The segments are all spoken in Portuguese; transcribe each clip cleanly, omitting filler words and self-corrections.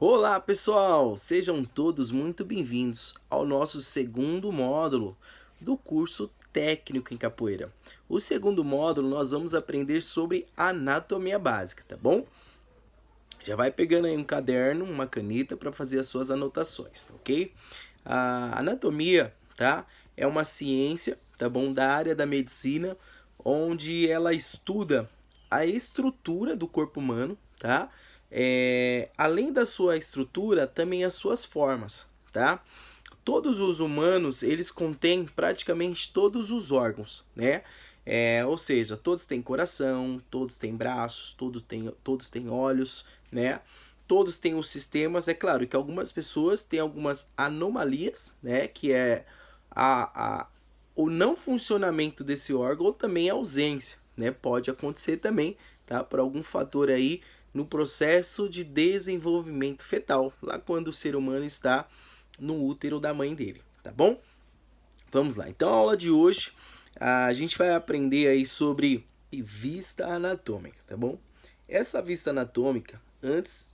Olá pessoal, sejam todos muito bem-vindos ao nosso segundo módulo do curso técnico em capoeira. O segundo módulo nós vamos aprender sobre anatomia básica, tá bom? Já vai pegando aí um caderno, uma caneta para fazer as suas anotações, ok? A anatomia, tá? É uma ciência, tá bom? Da área da medicina, onde ela estuda a estrutura do corpo humano, tá? Além da sua estrutura, também as suas formas, tá? Todos os humanos, eles contêm praticamente todos os órgãos, né? Ou seja, todos têm coração, todos têm braços, todos têm olhos, né? Todos têm os sistemas. É claro que algumas pessoas têm algumas anomalias, né? Que é o não funcionamento desse órgão ou também a ausência, né? Pode acontecer também, tá? Por algum fator aí no processo de desenvolvimento fetal, lá quando o ser humano está no útero da mãe dele, tá bom? Vamos lá. Então, a aula de hoje, a gente vai aprender aí sobre vista anatômica, tá bom? Essa vista anatômica, antes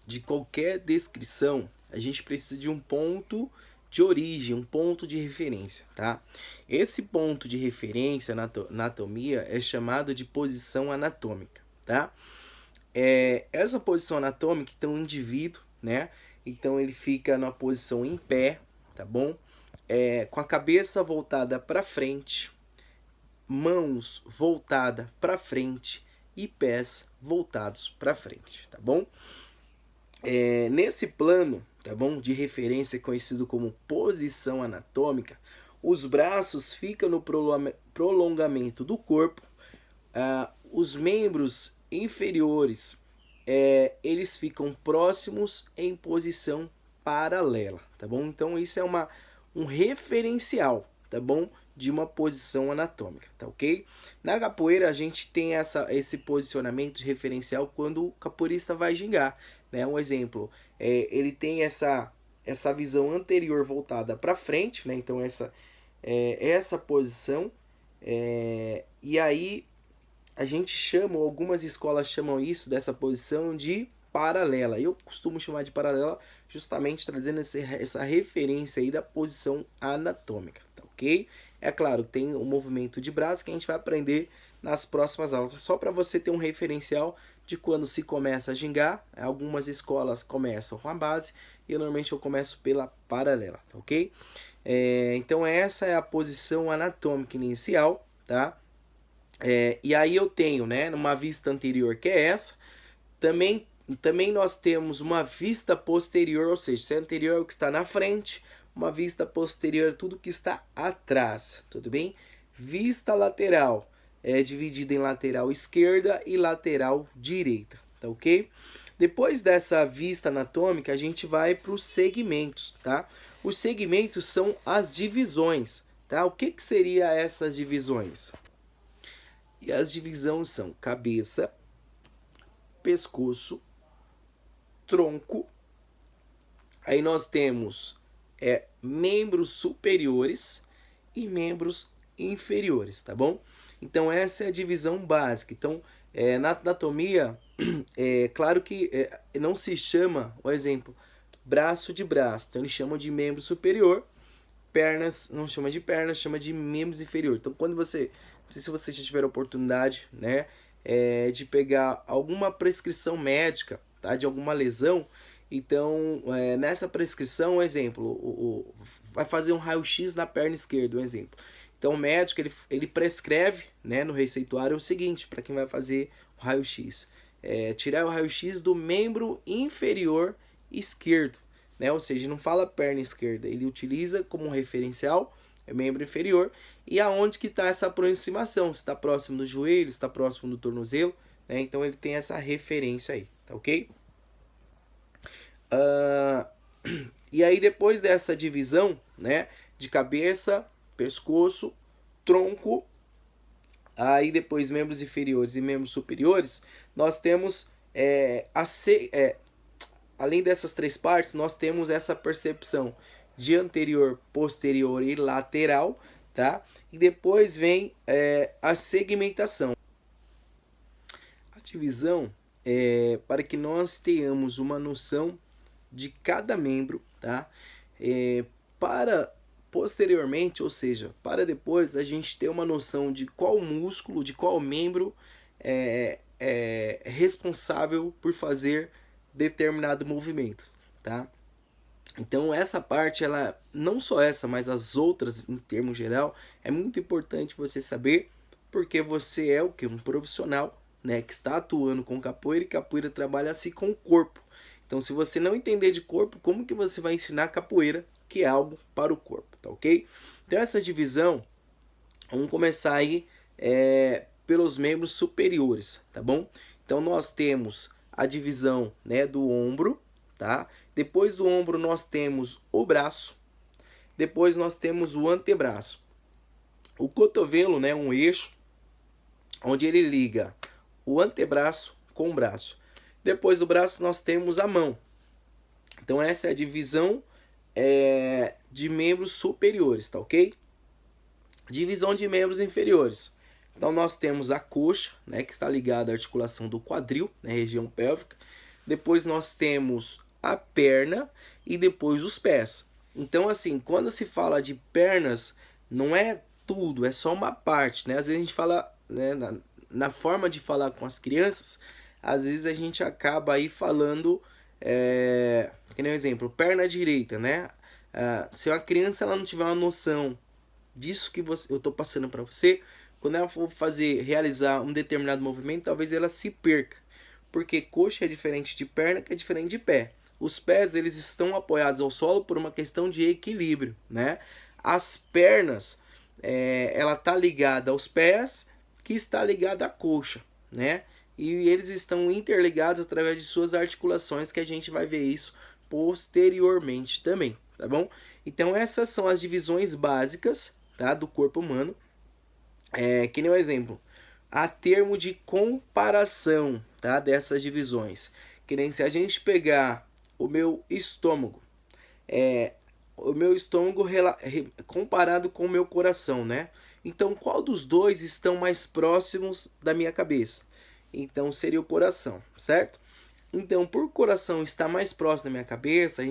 de qualquer descrição, a gente precisa de um ponto de origem, um ponto de referência, tá? Esse ponto de referência na anatomia é chamado de posição anatômica, tá? Essa posição anatômica, então, o indivíduo, né? Então, ele fica na posição em pé, tá bom? Com a cabeça voltada para frente, mãos voltadas para frente e pés voltados para frente, tá bom? Nesse plano, tá bom, de referência conhecido como posição anatômica, os braços ficam no prolongamento do corpo, os membros inferiores eles ficam próximos em posição paralela, tá bom? Então isso é um referencial, tá bom? De uma posição anatômica, tá ok? Na capoeira a gente tem esse posicionamento de referencial quando o capoeirista vai gingar, né? Um exemplo, ele tem essa visão anterior voltada para frente, né? Então essa posição, e aí a gente chama, algumas escolas chamam isso, dessa posição, de paralela. Eu costumo chamar de paralela justamente trazendo essa referência aí da posição anatômica, tá ok? É claro, tem o movimento de braço que a gente vai aprender nas próximas aulas, só para você ter um referencial de quando se começa a gingar. Algumas escolas começam com a base e normalmente eu começo pela paralela, tá ok? Então essa é a posição anatômica inicial, tá? E aí eu tenho, né, numa vista anterior, que é essa. Também nós temos uma vista posterior, ou seja, se é anterior é o que está na frente, uma vista posterior é tudo que está atrás, tudo bem? Vista lateral é dividida em lateral esquerda e lateral direita, tá ok? Depois dessa vista anatômica, a gente vai para os segmentos, tá? Os segmentos são as divisões, tá? O que seria essas divisões? E as divisões são cabeça, pescoço, tronco. Aí nós temos membros superiores e membros inferiores, tá bom? Então essa é a divisão básica. Então na anatomia, claro que não se chama, por exemplo, braço de braço. Então eles chamam de membro superior. Pernas, não chama de pernas, chama de membros inferior. Então quando você, não sei se você já tiver a oportunidade, né, de pegar alguma prescrição médica, tá, de alguma lesão, então nessa prescrição, um exemplo, vai fazer um raio-x na perna esquerda, um exemplo. Então o médico ele prescreve, né, no receituário o seguinte, para quem vai fazer o raio-x, tirar o raio-x do membro inferior esquerdo, né? Ou seja, não fala perna esquerda, ele utiliza como referencial membro inferior e aonde que está essa aproximação, se está próximo do joelho, se está próximo do tornozelo, né? Então ele tem essa referência aí, tá ok? E aí depois dessa divisão, né, de cabeça, pescoço, tronco, aí depois membros inferiores e membros superiores, nós temos além dessas três partes, nós temos essa percepção de anterior, posterior e lateral, tá? E depois vem a segmentação. A divisão para que nós tenhamos uma noção de cada membro, tá? Para posteriormente, ou seja, para depois a gente ter uma noção de qual músculo, de qual membro é responsável por fazer determinado movimento, tá? Então essa parte, ela não só essa, mas as outras em termo geral, é muito importante você saber, porque você é o que? Um profissional, né, que está atuando com capoeira, e capoeira trabalha assim com o corpo. Então se você não entender de corpo, como que você vai ensinar capoeira, que é algo para o corpo, tá ok? Então essa divisão, vamos começar aí pelos membros superiores, tá bom? Então nós temos a divisão, né, do ombro, tá? Depois do ombro nós temos o braço, depois nós temos o antebraço. O cotovelo, né, um eixo onde ele liga o antebraço com o braço. Depois do braço nós temos a mão. Então essa é a divisão de membros superiores, tá ok? Divisão de membros inferiores. Então nós temos a coxa, né, que está ligada à articulação do quadril, né, região pélvica. Depois nós temos a perna e depois os pés. Então assim, quando se fala de pernas, não é tudo, é só uma parte, né? Às vezes a gente fala, né, na forma de falar com as crianças, às vezes a gente acaba aí falando, que nem um exemplo, perna direita, né? Se a criança ela não tiver uma noção disso que eu estou passando para você, quando ela for realizar um determinado movimento, talvez ela se perca, porque coxa é diferente de perna, que é diferente de pé. Os pés, eles estão apoiados ao solo por uma questão de equilíbrio, né? As pernas, ela tá ligada aos pés, que está ligada à coxa, né? E eles estão interligados através de suas articulações, que a gente vai ver isso posteriormente também, tá bom? Então essas são as divisões básicas, tá, do corpo humano. Que nem um exemplo, a termo de comparação, tá, dessas divisões. Que nem se a gente pegar o meu estômago, comparado com o meu coração, né? Então, qual dos dois estão mais próximos da minha cabeça? Então, seria o coração, certo? Então, por coração estar mais próximo da minha cabeça, a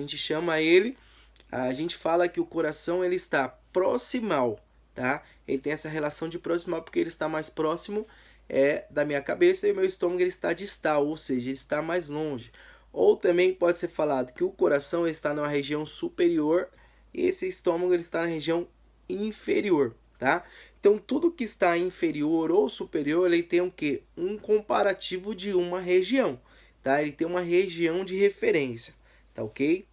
gente fala que o coração ele está proximal, tá? Ele tem essa relação de proximal porque ele está mais próximo da minha cabeça, e o meu estômago ele está distal, ou seja, ele está mais longe. Ou também pode ser falado que o coração está na região superior e esse estômago ele está na região inferior, tá? Então tudo que está inferior ou superior, ele tem o quê? Um comparativo de uma região, tá? Ele tem uma região de referência, tá ok?